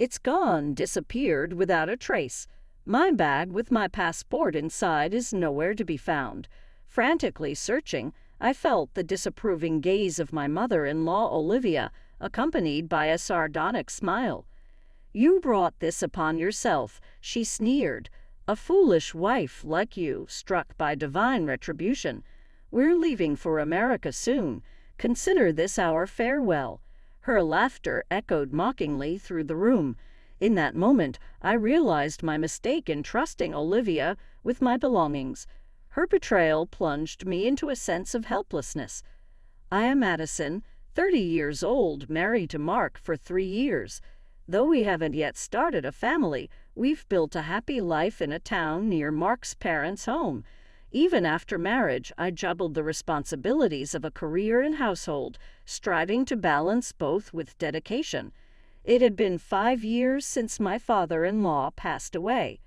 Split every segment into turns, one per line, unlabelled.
It's gone, disappeared without a trace. My bag with my passport inside is nowhere to be found. Frantically searching, I felt the disapproving gaze of my mother-in-law Olivia, accompanied by a sardonic smile. "You brought this upon yourself," she sneered. "A foolish wife like you, struck by divine retribution. We're leaving for America soon. Consider this our farewell." Her laughter echoed mockingly through the room. In that moment, I realized my mistake in trusting Olivia with my belongings. Her betrayal plunged me into a sense of helplessness. I am Madison, 30 years old, married to Mark for 3 years. Though we haven't yet started a family, we've built a happy life in a town near Mark's parents' home. Even after marriage, I juggled the responsibilities of a career and household, striving to balance both with dedication. It had been 5 years since my father-in-law passed away.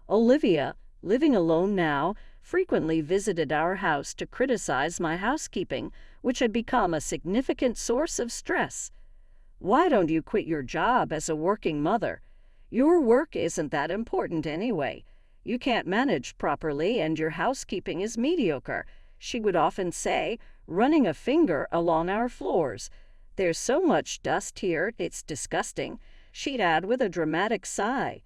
Olivia, living alone now, frequently visited our house to criticize my housekeeping, which had become a significant source of stress. "Why don't you quit your job as a working mother? Your work isn't that important anyway. You can't manage properly and your housekeeping is mediocre," she would often say, running a finger along our floors. "There's so much dust here, it's disgusting," she'd add with a dramatic sigh.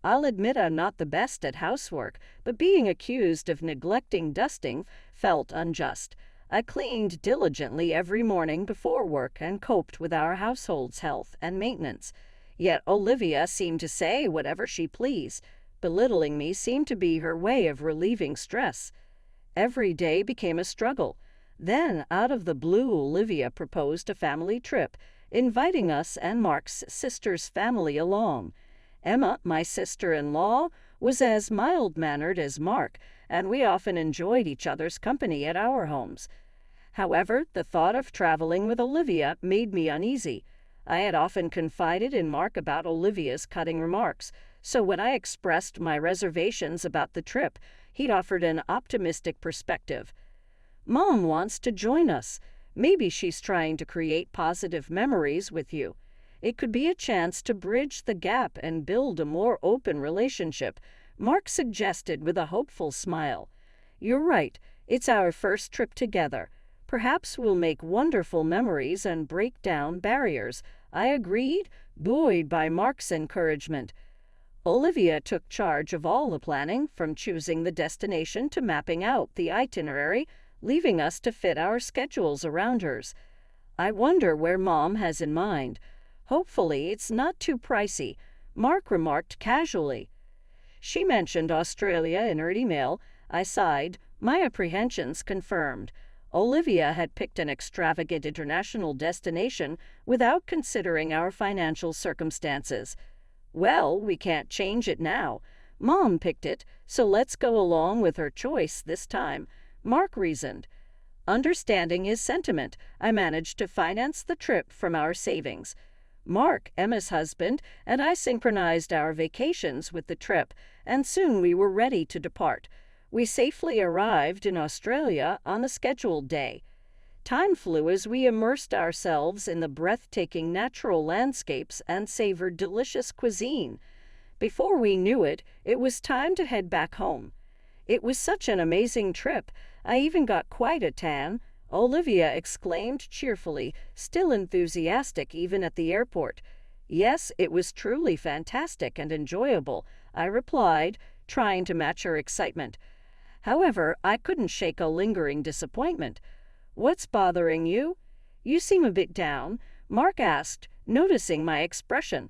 I'll admit I'm not the best at housework, but being accused of neglecting dusting felt unjust. I cleaned diligently every morning before work and coped with our household's health and maintenance. Yet Olivia seemed to say whatever she pleased. Belittling me seemed to be her way of relieving stress. Every day became a struggle. Then, out of the blue, Olivia proposed a family trip, inviting us and Mark's sister's family along. Emma, my sister-in-law, was as mild-mannered as Mark, and we often enjoyed each other's company at our homes. However, the thought of traveling with Olivia made me uneasy. I had often confided in Mark about Olivia's cutting remarks, so when I expressed my reservations about the trip, he'd offered an optimistic perspective. "Mom wants to join us. Maybe she's trying to create positive memories with you. It could be a chance to bridge the gap and build a more open relationship," Mark suggested with a hopeful smile. "You're right. It's our first trip together. Perhaps we'll make wonderful memories and break down barriers," I agreed, buoyed by Mark's encouragement. Olivia took charge of all the planning, from choosing the destination to mapping out the itinerary, leaving us to fit our schedules around hers. "I wonder where Mom has in mind. Hopefully it's not too pricey," Mark remarked casually. She mentioned Australia in her email. I sighed, my apprehensions confirmed. Olivia had picked an extravagant international destination without considering our financial circumstances. "Well, we can't change it now. Mom picked it, so let's go along with her choice this time," Mark reasoned. Understanding his sentiment, I managed to finance the trip from our savings. Mark, Emma's husband, and I synchronized our vacations with the trip, and soon we were ready to depart. We safely arrived in Australia on the scheduled day. Time flew as we immersed ourselves in the breathtaking natural landscapes and savored delicious cuisine. Before we knew it, it was time to head back home. It was such an amazing trip. I even got quite a tan, Olivia exclaimed cheerfully, still enthusiastic even at the airport. "Yes, it was truly fantastic and enjoyable," I replied, trying to match her excitement. However, I couldn't shake a lingering disappointment. "What's bothering you? You seem a bit down," Mark asked, noticing my expression.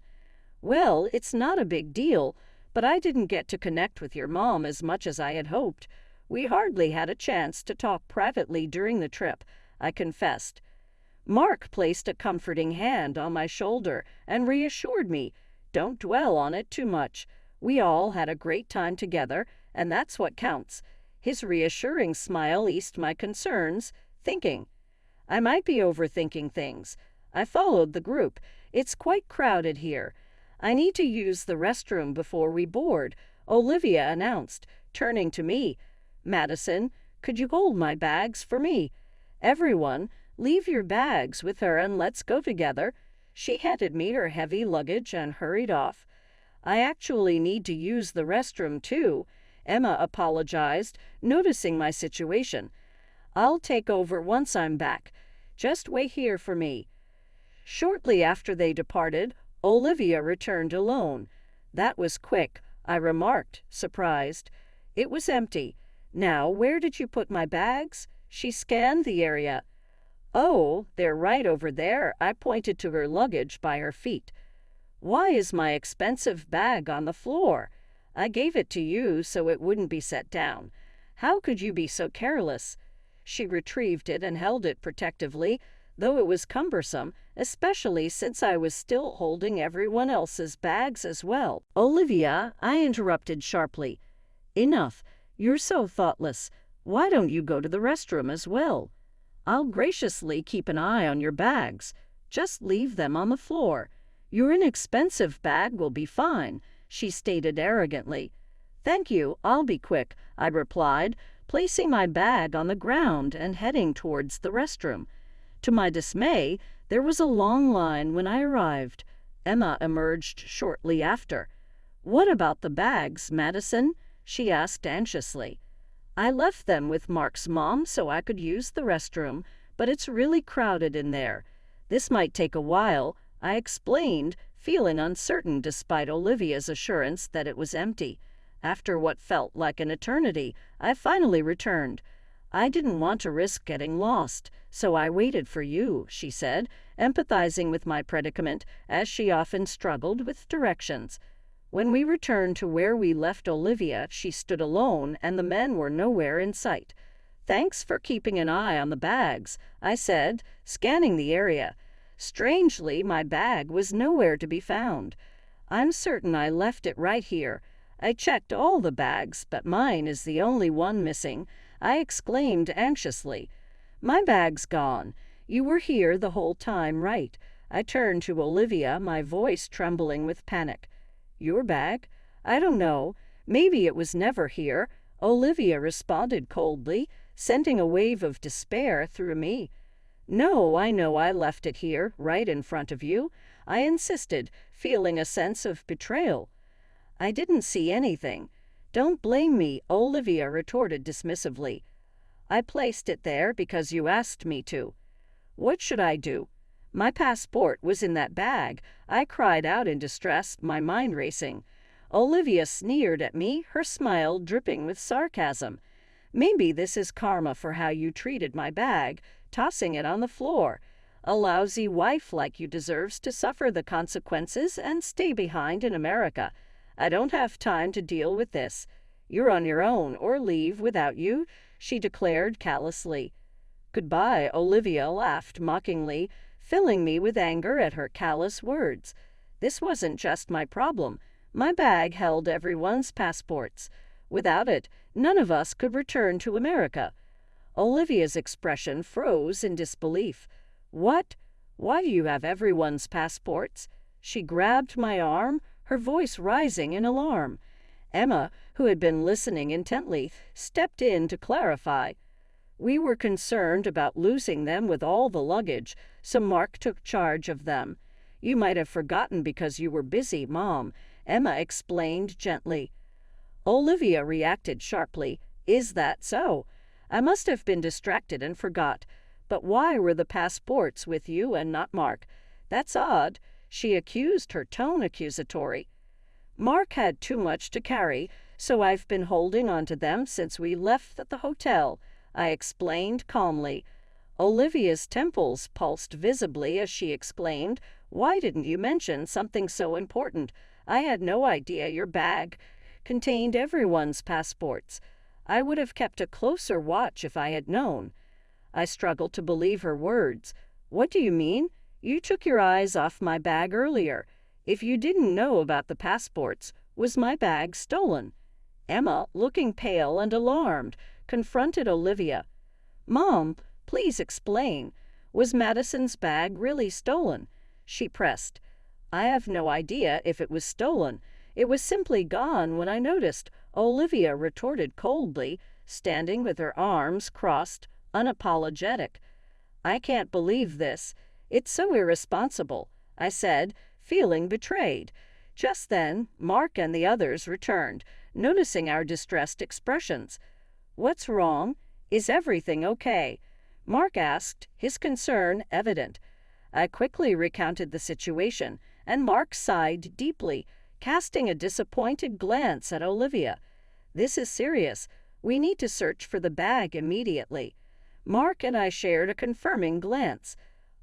"Well, it's not a big deal, but I didn't get to connect with your mom as much as I had hoped. We hardly had a chance to talk privately during the trip," I confessed. Mark placed a comforting hand on my shoulder and reassured me, "Don't dwell on it too much. We all had a great time together, and that's what counts." His reassuring smile eased my concerns, thinking, I might be overthinking things. I followed the group. "It's quite crowded here. I need to use the restroom before we board," Olivia announced, turning to me. "Madison, could you hold my bags for me? Everyone, leave your bags with her and let's go together." She handed me her heavy luggage and hurried off. I actually need to use the restroom too, Emma apologized, noticing my situation. I'll take over once I'm back. Just wait here for me. Shortly after they departed, Olivia returned alone. That was quick, I remarked, surprised. It was empty. Now, where did you put my bags? She scanned the area. Oh, they're right over there. I pointed to her luggage by her feet. Why is my expensive bag on the floor? I gave it to you so it wouldn't be set down. How could you be so careless? She retrieved it and held it protectively, though it was cumbersome, especially since I was still holding everyone else's bags as well. Olivia, I interrupted sharply. Enough. You're so thoughtless. Why don't you go to the restroom as well? I'll graciously keep an eye on your bags. Just leave them on the floor. Your inexpensive bag will be fine, she stated arrogantly. Thank you, I'll be quick, I replied, placing my bag on the ground and heading towards the restroom. To my dismay, there was a long line when I arrived. Emma emerged shortly after. What about the bags, Madison? She asked anxiously. I left them with Mark's mom so I could use the restroom, but it's really crowded in there. This might take a while, I explained, feeling uncertain despite Olivia's assurance that it was empty. After what felt like an eternity, I finally returned. I didn't want to risk getting lost, so I waited for you, she said, empathizing with my predicament, as she often struggled with directions. When we returned to where we left Olivia, she stood alone, and the men were nowhere in sight. Thanks for keeping an eye on the bags, I said, scanning the area. Strangely, my bag was nowhere to be found. I'm certain I left it right here. I checked all the bags, but mine is the only one missing, I exclaimed anxiously. My bag's gone. You were here the whole time, right? I turned to Olivia, my voice trembling with panic. Your bag? I don't know. Maybe it was never here, Olivia responded coldly, sending a wave of despair through me. No, I know I left it here, right in front of you, I insisted, feeling a sense of betrayal. I didn't see anything. Don't blame me, Olivia retorted dismissively. I placed it there because you asked me to. What should I do? My passport was in that bag, I cried out in distress, my mind racing. Olivia sneered at me, her smile dripping with sarcasm. Maybe this is karma for how you treated my bag, tossing it on the floor. A lousy wife like you deserves to suffer the consequences and stay behind in America. I don't have time to deal with this. You're on your own, or leave without you, she declared callously. Goodbye, Olivia laughed mockingly, filling me with anger at her callous words. This wasn't just my problem. My bag held everyone's passports. Without it, none of us could return to America. Olivia's expression froze in disbelief. What? Why do you have everyone's passports? She grabbed my arm, her voice rising in alarm. Emma, who had been listening intently, stepped in to clarify. We were concerned about losing them with all the luggage, so Mark took charge of them. You might have forgotten because you were busy, Mom, Emma explained gently. Olivia reacted sharply. Is that so? I must have been distracted and forgot. But why were the passports with you and not Mark? That's odd, she accused, her tone accusatory. Mark had too much to carry, so I've been holding on to them since we left at the hotel, I explained calmly. Olivia's temples pulsed visibly as she exclaimed, Why didn't you mention something so important? I had no idea your bag contained everyone's passports. I would have kept a closer watch if I had known. I struggled to believe her words. What do you mean? You took your eyes off my bag earlier. If you didn't know about the passports, was my bag stolen? Emma, looking pale and alarmed, confronted Olivia. Mom, please explain. Was Madison's bag really stolen? She pressed. I have no idea if it was stolen. It was simply gone when I noticed, Olivia retorted coldly, standing with her arms crossed, unapologetic. I can't believe this. It's so irresponsible. I said, feeling betrayed. Just then, Mark and the others returned, noticing our distressed expressions. "What's wrong? Is everything okay?" Mark asked, his concern evident. I quickly recounted the situation, and Mark sighed deeply, casting a disappointed glance at Olivia. "This is serious. We need to search for the bag immediately." Mark and I shared a confirming glance.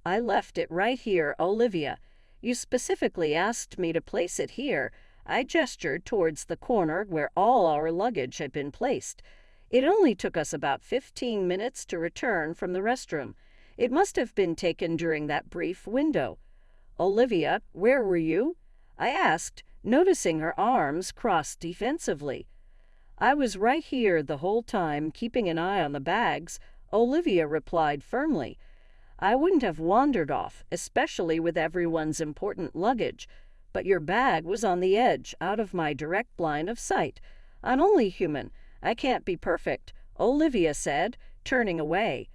"I left it right here, Olivia. You specifically asked me to place it here." I gestured towards the corner where all our luggage had been placed. It only took us about 15 minutes to return from the restroom. It must have been taken during that brief window. "Olivia, where were you?" I asked, noticing her arms crossed defensively. "I was right here the whole time, keeping an eye on the bags," Olivia replied firmly. "I wouldn't have wandered off, especially with everyone's important luggage. But your bag was on the edge, out of my direct line of sight. I'm only human. I can't be perfect," Olivia said, turning away.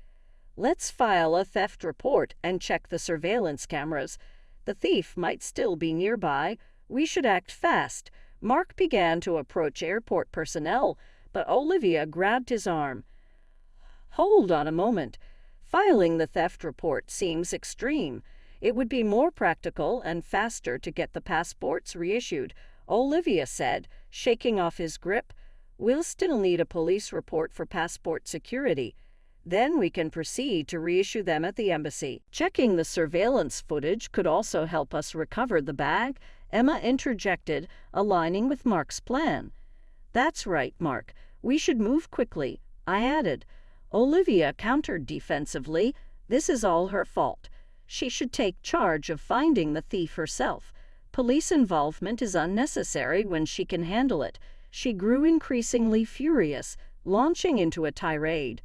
"Let's file a theft report and check the surveillance cameras. The thief might still be nearby. We should act fast." Mark began to approach airport personnel, but Olivia grabbed his arm. "Hold on a moment. Filing the theft report seems extreme. It would be more practical and faster to get the passports reissued," Olivia said, shaking off his grip. "We'll still need a police report for passport security. Then we can proceed to reissue them at the embassy." "Checking the surveillance footage could also help us recover the bag," Emma interjected, aligning with Mark's plan. "That's right, Mark. We should move quickly," I added. Olivia countered defensively. "This is all her fault. She should take charge of finding the thief herself. Police involvement is unnecessary when she can handle it." She grew increasingly furious, launching into a tirade.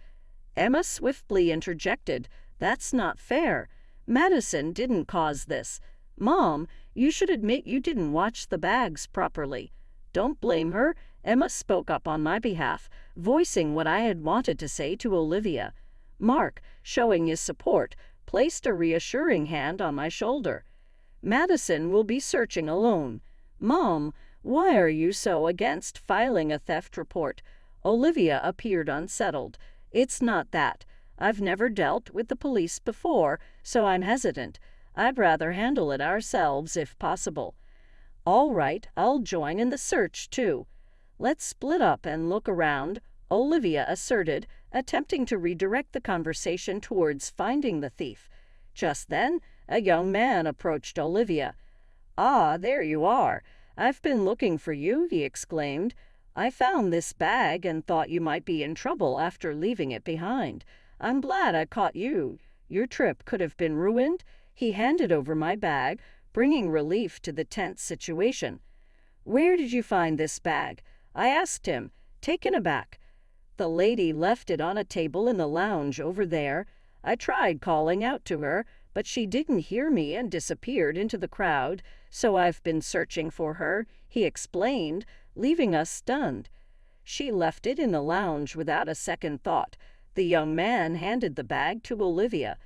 Emma swiftly interjected, "That's not fair. Madison didn't cause this. Mom, you should admit you didn't watch the bags properly." "Don't blame her," Emma spoke up on my behalf, voicing what I had wanted to say to Olivia. Mark, showing his support, placed a reassuring hand on my shoulder. "Madison will be searching alone." "Mom, why are you so against filing a theft report?" Olivia appeared unsettled. "It's not that. I've never dealt with the police before, so I'm hesitant. I'd rather handle it ourselves if possible." "All right, I'll join in the search too." "Let's split up and look around," Olivia asserted, attempting to redirect the conversation towards finding the thief. Just then, a young man approached Olivia. "Ah, there you are. I've been looking for you," he exclaimed. "I found this bag and thought you might be in trouble after leaving it behind. I'm glad I caught you. Your trip could have been ruined." He handed over my bag, bringing relief to the tense situation. "Where did you find this bag?" I asked him, taken aback. "The lady left it on a table in the lounge over there. I tried calling out to her, but she didn't hear me and disappeared into the crowd, so I've been searching for her," he explained, leaving us stunned. "She left it in the lounge without a second thought." The young man handed the bag to Olivia.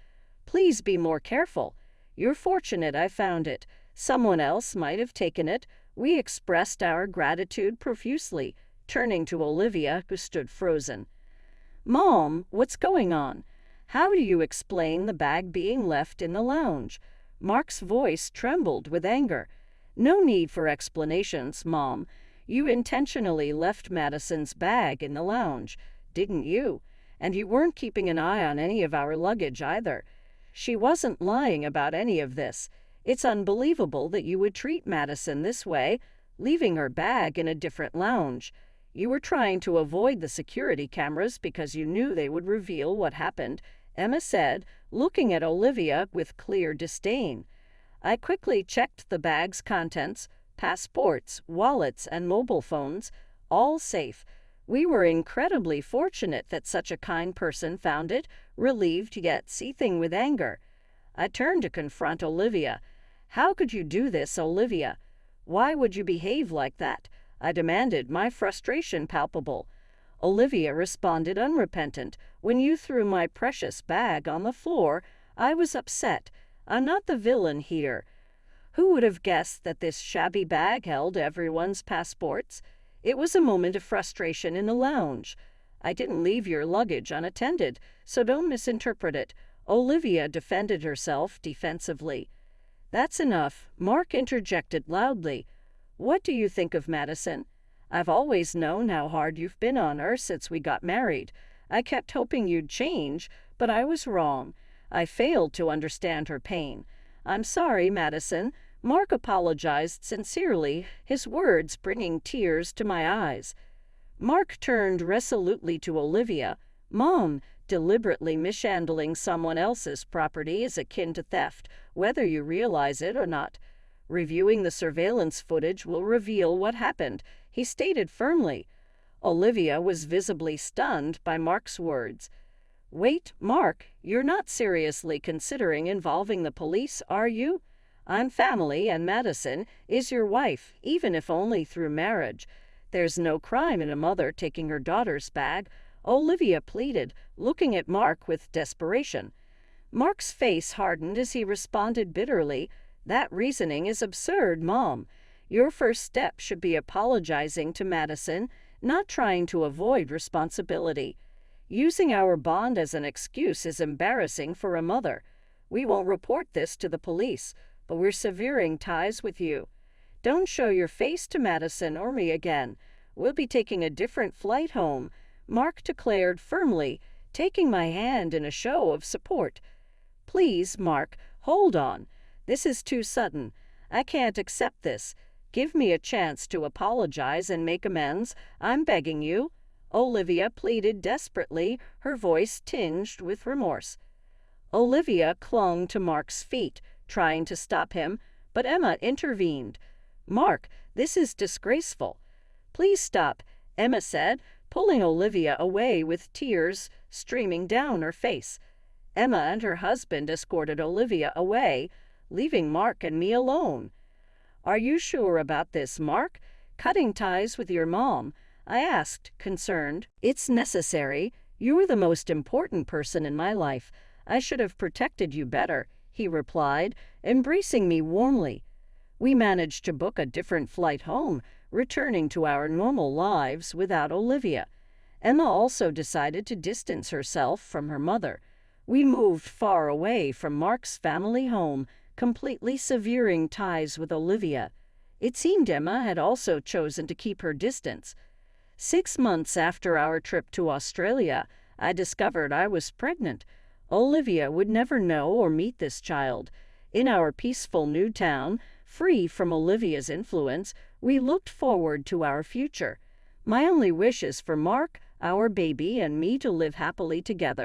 "Please be more careful. You're fortunate I found it. Someone else might have taken it." We expressed our gratitude profusely, turning to Olivia, who stood frozen. "Mom, what's going on? How do you explain the bag being left in the lounge?" Mark's voice trembled with anger. "No need for explanations, Mom. You intentionally left Madison's bag in the lounge, didn't you? And you weren't keeping an eye on any of our luggage either. She wasn't lying about any of this. It's unbelievable that you would treat Madison this way, leaving her bag in a different lounge. You were trying to avoid the security cameras because you knew they would reveal what happened," Emma said, looking at Olivia with clear disdain. I quickly checked the bag's contents: passports, wallets, and mobile phones, all safe. We were incredibly fortunate that such a kind person found it, relieved yet seething with anger. I turned to confront Olivia. "How could you do this, Olivia? Why would you behave like that?" I demanded, my frustration palpable. Olivia responded unrepentant. "When you threw my precious bag on the floor, I was upset. I'm not the villain here." Who would have guessed that this shabby bag held everyone's passports? It was a moment of frustration in the lounge. I didn't leave your luggage unattended, so don't misinterpret it. Olivia defended herself defensively. That's enough, Mark interjected loudly. What do you think of Madison? I've always known how hard you've been on her since we got married. I kept hoping you'd change, but I was wrong. I failed to understand her pain. I'm sorry, Madison. Mark apologized sincerely, his words bringing tears to my eyes. Mark turned resolutely to Olivia. Mom, deliberately mishandling someone else's property is akin to theft, whether you realize it or not. Reviewing the surveillance footage will reveal what happened, he stated firmly. Olivia was visibly stunned by Mark's words. Wait, Mark, you're not seriously considering involving the police, are you? I'm family, and Madison is your wife, even if only through marriage. There's no crime in a mother taking her daughter's bag, Olivia pleaded, looking at Mark with desperation. Mark's face hardened as he responded bitterly, That reasoning is absurd, Mom. Your first step should be apologizing to Madison, not trying to avoid responsibility. Using our bond as an excuse is embarrassing for a mother. We won't report this to the police, but we're severing ties with you. Don't show your face to Madison or me again. We'll be taking a different flight home, Mark declared firmly, taking my hand in a show of support. Please, Mark, hold on. This is too sudden. I can't accept this. Give me a chance to apologize and make amends. I'm begging you. Olivia pleaded desperately, her voice tinged with remorse. Olivia clung to Mark's feet, trying to stop him, but Emma intervened. Mark, this is disgraceful. Please stop, Emma said, pulling Olivia away with tears streaming down her face. Emma and her husband escorted Olivia away, leaving Mark and me alone. Are you sure about this, Mark? Cutting ties with your mom? I asked, concerned. It's necessary. You're the most important person in my life. I should have protected you better, he replied, embracing me warmly. We managed to book a different flight home, returning to our normal lives without Olivia. Emma also decided to distance herself from her mother. We moved far away from Mark's family home, completely severing ties with Olivia. It seemed Emma had also chosen to keep her distance. 6 months after our trip to Australia, I discovered I was pregnant. Olivia would never know or meet this child. In our peaceful new town, free from Olivia's influence, we looked forward to our future. My only wish is for Mark, our baby, and me to live happily together.